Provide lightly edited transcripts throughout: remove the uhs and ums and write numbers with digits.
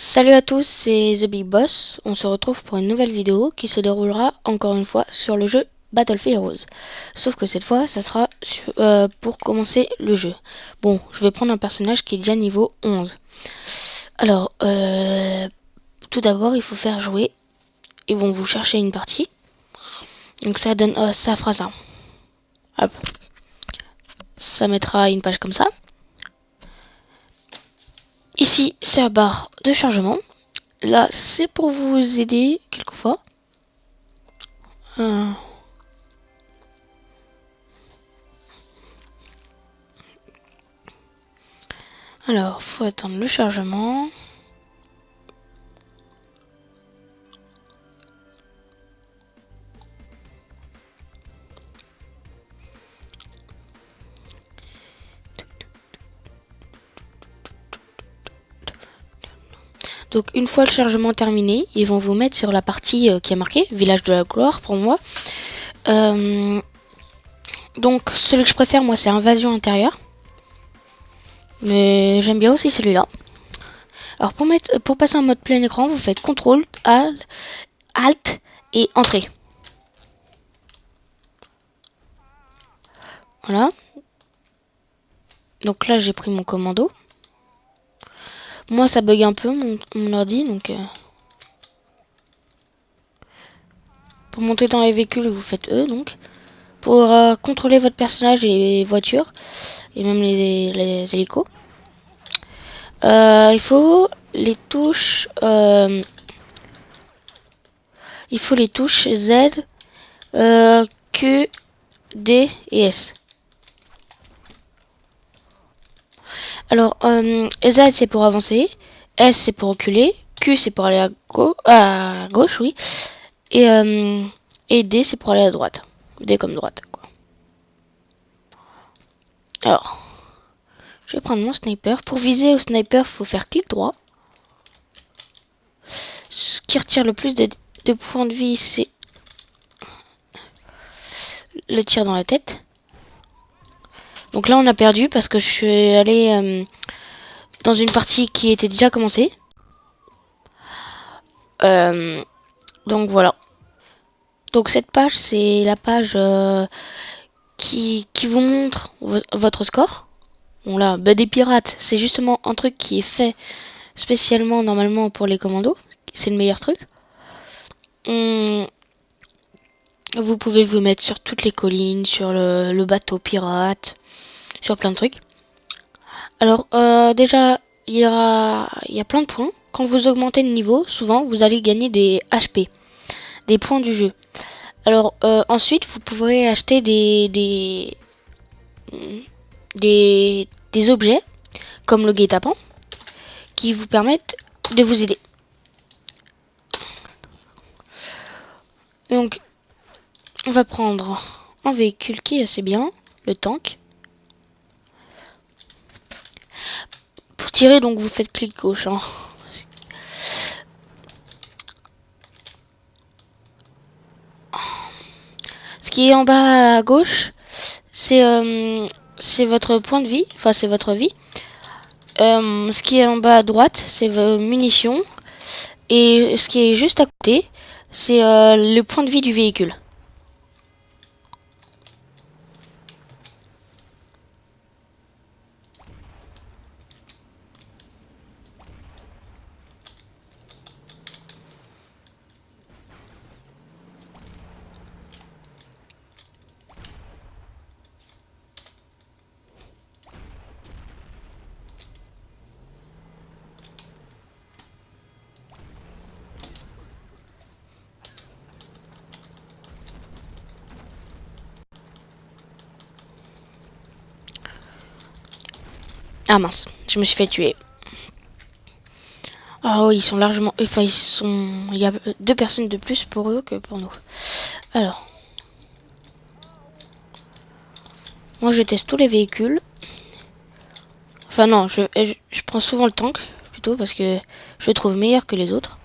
Salut à tous, c'est The Big Boss. On se retrouve pour une nouvelle vidéo qui se déroulera encore une fois sur le jeu Battlefield Heroes. Sauf que cette fois, ça sera pour commencer le jeu. Bon, je vais prendre un personnage qui est déjà niveau 11. Alors, tout d'abord, il faut faire jouer. Ils vont vous chercher une partie. Donc ça donne, ça fera ça. Hop. Ça mettra une page comme ça. Ici, c'est la barre de chargement. Là, c'est pour vous aider quelquefois. Alors, faut attendre le chargement. Donc une fois le chargement terminé, ils vont vous mettre sur la partie qui est marquée, village de la gloire pour moi. Donc celui que je préfère moi c'est invasion intérieure. Mais j'aime bien aussi celui-là. Alors pour passer en mode plein écran, vous faites CTRL, ALT et Entrée. Voilà. Donc là j'ai pris mon commando. Moi ça bug un peu mon ordi donc... Pour monter dans les véhicules vous faites E donc. Pour contrôler votre personnage et les voitures et même les hélicos. Il faut les touches Z, Q, D et S. Alors Z c'est pour avancer, S c'est pour reculer, Q c'est pour aller à gauche, oui, et D c'est pour aller à droite. D comme droite, quoi. Alors, je vais prendre mon sniper. Pour viser au sniper, il faut faire clic droit. Ce qui retire le plus de points de vie, c'est le tir dans la tête. Donc là, on a perdu parce que je suis allé dans une partie qui était déjà commencée. Donc voilà. Donc cette page, c'est la page qui vous montre votre score. Bon là, bah, des pirates, c'est justement un truc qui est fait spécialement normalement pour les commandos. C'est le meilleur truc. Vous pouvez vous mettre sur toutes les collines, sur le bateau pirate, sur plein de trucs. Alors déjà, il y a plein de points. Quand vous augmentez de niveau, souvent vous allez gagner des HP, des points du jeu. Alors ensuite, vous pourrez acheter des objets comme le guet-apens qui vous permettent de vous aider. Donc on va prendre un véhicule qui est assez bien, le tank. Pour tirer, donc vous faites clic gauche. Hein. Ce qui est en bas à gauche, c'est votre point de vie, enfin c'est votre vie. Ce qui est en bas à droite, c'est vos munitions. Et ce qui est juste à côté, c'est le point de vie du véhicule. Ah mince, je me suis fait tuer. Ah oui, ils sont largement... Enfin, il y a 2 personnes de plus pour eux que pour nous. Alors. Moi, je teste tous les véhicules. Enfin non, je prends souvent le tank, plutôt, parce que je le trouve meilleur que les autres.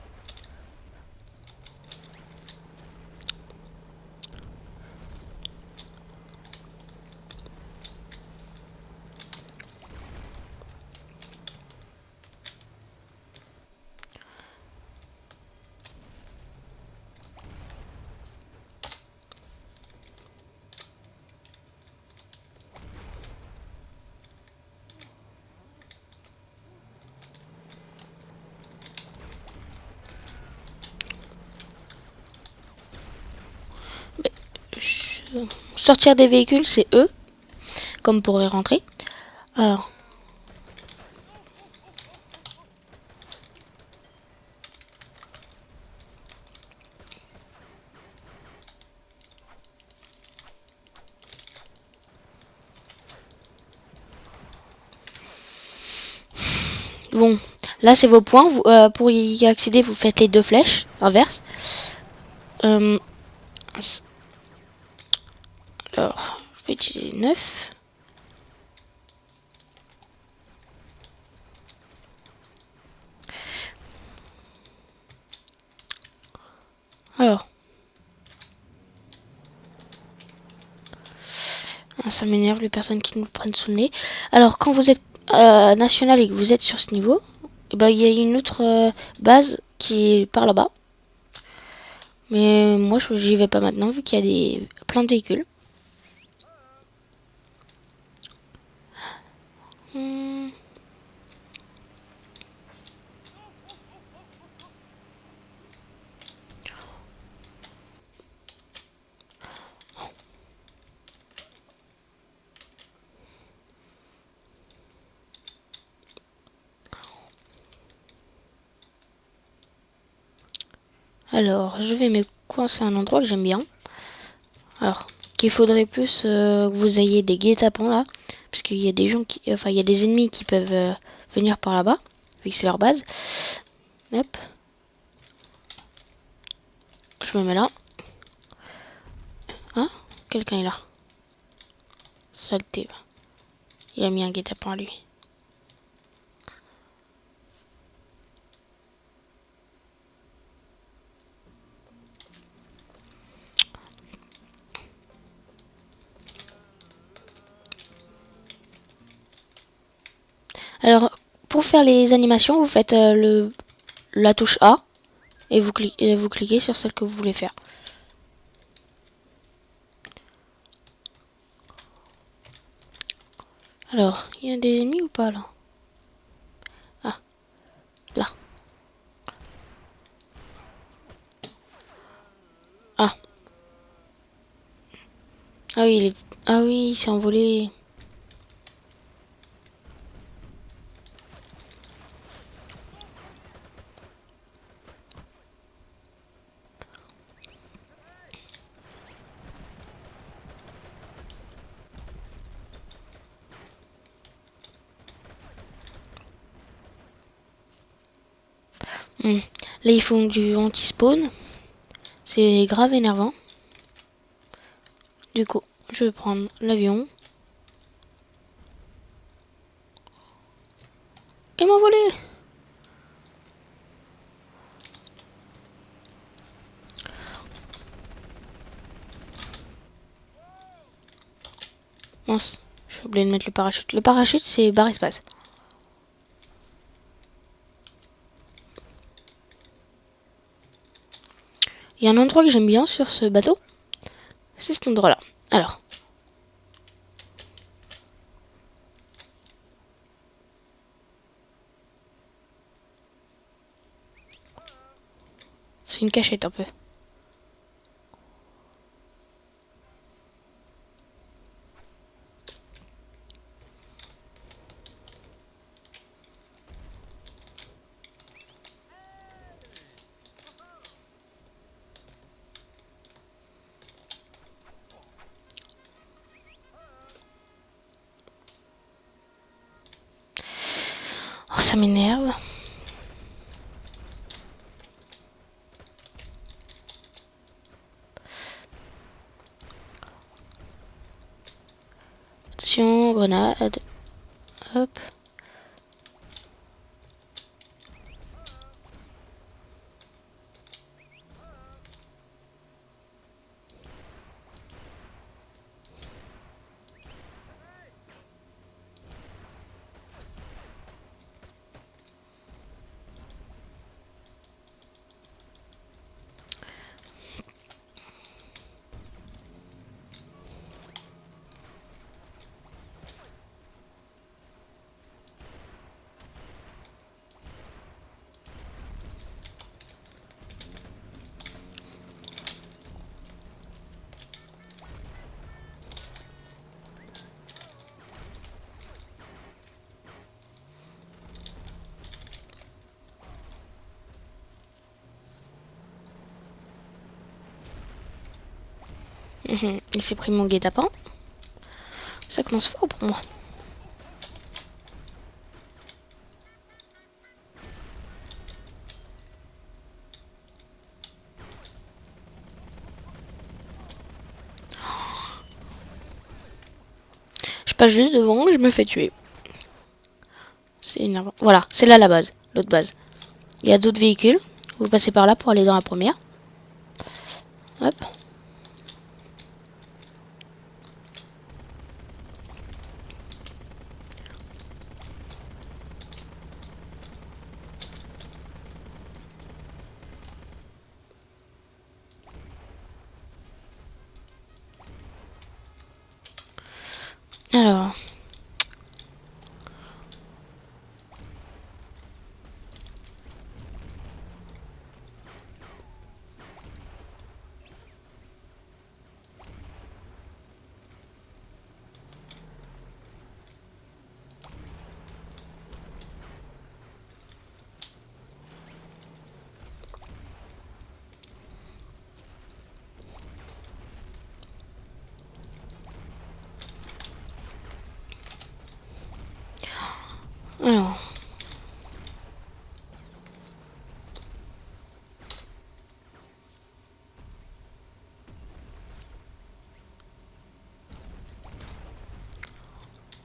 sortir des véhicules, c'est E, comme pour y rentrer. Alors, bon, là c'est vos points. Pour y accéder, vous faites les deux flèches inverses. Euh, alors, je vais utiliser 9. Alors, ça m'énerve les personnes qui nous prennent sous le nez. Alors, quand vous êtes national et que vous êtes sur ce niveau, eh ben, il y a une autre base qui est par là-bas. Mais moi, j'y vais pas maintenant vu qu'il y a plein de véhicules. Hmm. Alors, je vais me coincer à un endroit que j'aime bien. Alors, qu'il faudrait plus que vous ayez des guet-apens là. Parce qu'il y a des gens qui. Enfin, il y a des ennemis qui peuvent venir par là-bas. Vu que c'est leur base. Hop. Je me mets là. Ah, quelqu'un est là. Saleté. Il a mis un guet-apens à lui. Alors, pour faire les animations, vous faites la touche A. Et vous cliquez sur celle que vous voulez faire. Alors, il y a des ennemis ou pas là? Ah, là. Ah. Ah oui, ah oui, il s'est envolé. Hmm. Là, ils font du anti-spawn. C'est grave énervant. Du coup, je vais prendre l'avion. Et m'envoler. Mince, j'ai oublié de mettre le parachute. Le parachute, c'est barre espace. Il y a un endroit que j'aime bien sur ce bateau. C'est cet endroit-là. Alors. C'est une cachette un peu. Oh, ça m'énerve. Attention, grenade. Hop. Il s'est pris mon guet-apens. Ça commence fort pour moi. Je passe juste devant et je me fais tuer. C'est énervant. Voilà, c'est là la base, l'autre base. Il y a d'autres véhicules. Vous passez par là pour aller dans la première. Hop. Alors. Alors.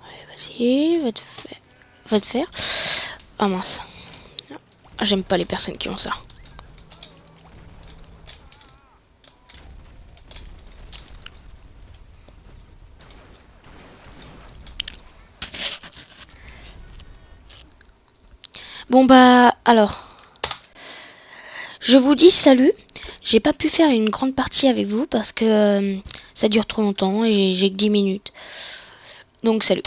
Allez, vas-y, va te faire. Ah mince. J'aime pas les personnes qui ont ça. Bon bah alors, je vous dis salut. J'ai pas pu faire une grande partie avec vous parce que ça dure trop longtemps et j'ai que 10 minutes. Donc salut.